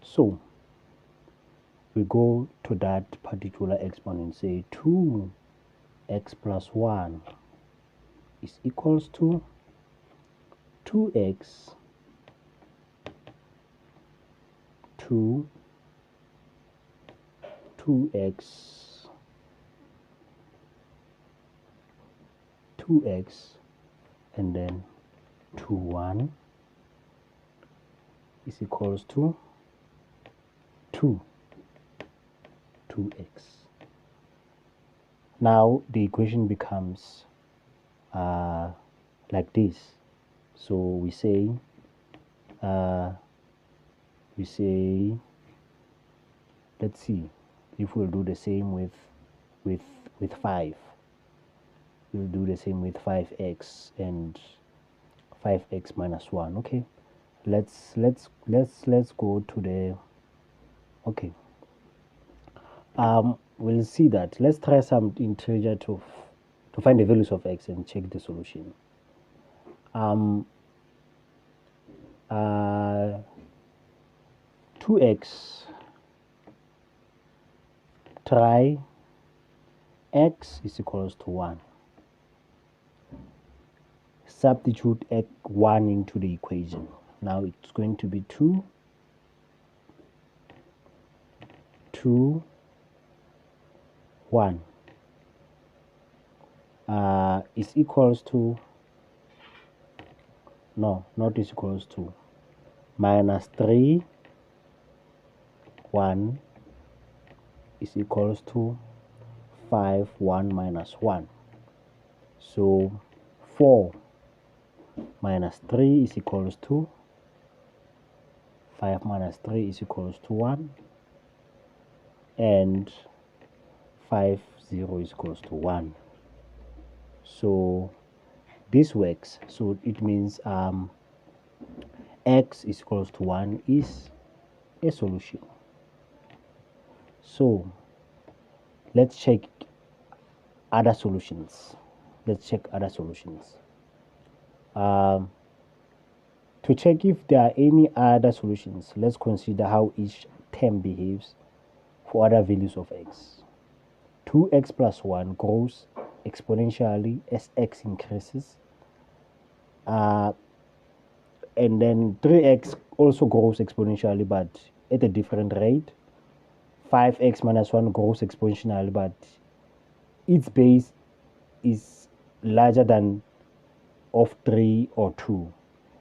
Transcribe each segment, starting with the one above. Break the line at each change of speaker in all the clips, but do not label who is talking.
So we go to that particular exponent, say 2x plus 1 is equals to 2x 2x and then 1 is equals to 2x. Now the equation becomes like this. So we say let's see if we'll do the same with 5. We'll do the same with 5x and 5x minus 1. Okay, let's go to the we'll see that. Let's try some integer to find the values of x and check the solution. 2x try x is equals to 1. Substitute x 1 into the equation. Now it's going to be 2 1 is equals to, no, not is equals to, minus 3 1 is equals to 5 1 minus 1. So 4 minus 3 is equals to 5 minus 3 is equals to 1, and 5 0 is equals to 1. So this works. So it means x is equals to 1 is a solution. So let's check other solutions. To check if there are any other solutions, let's consider how each term behaves for other values of x. 2x plus 1 grows exponentially as x increases, and then 3x also grows exponentially but at a different rate. 5x minus 1 grows exponentially but its base is larger than of 3 or 2.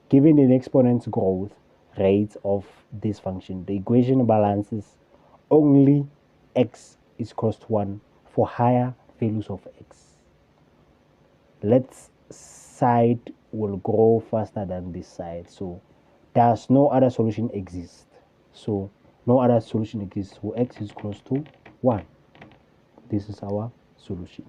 Given the exponent's growth rates of this function, the equation balances only x is equals to 1 for higher values of x. Let's side will grow faster than this side, so there's no other solution exists. So no other solution exists for x is equals to 1. This is our solution.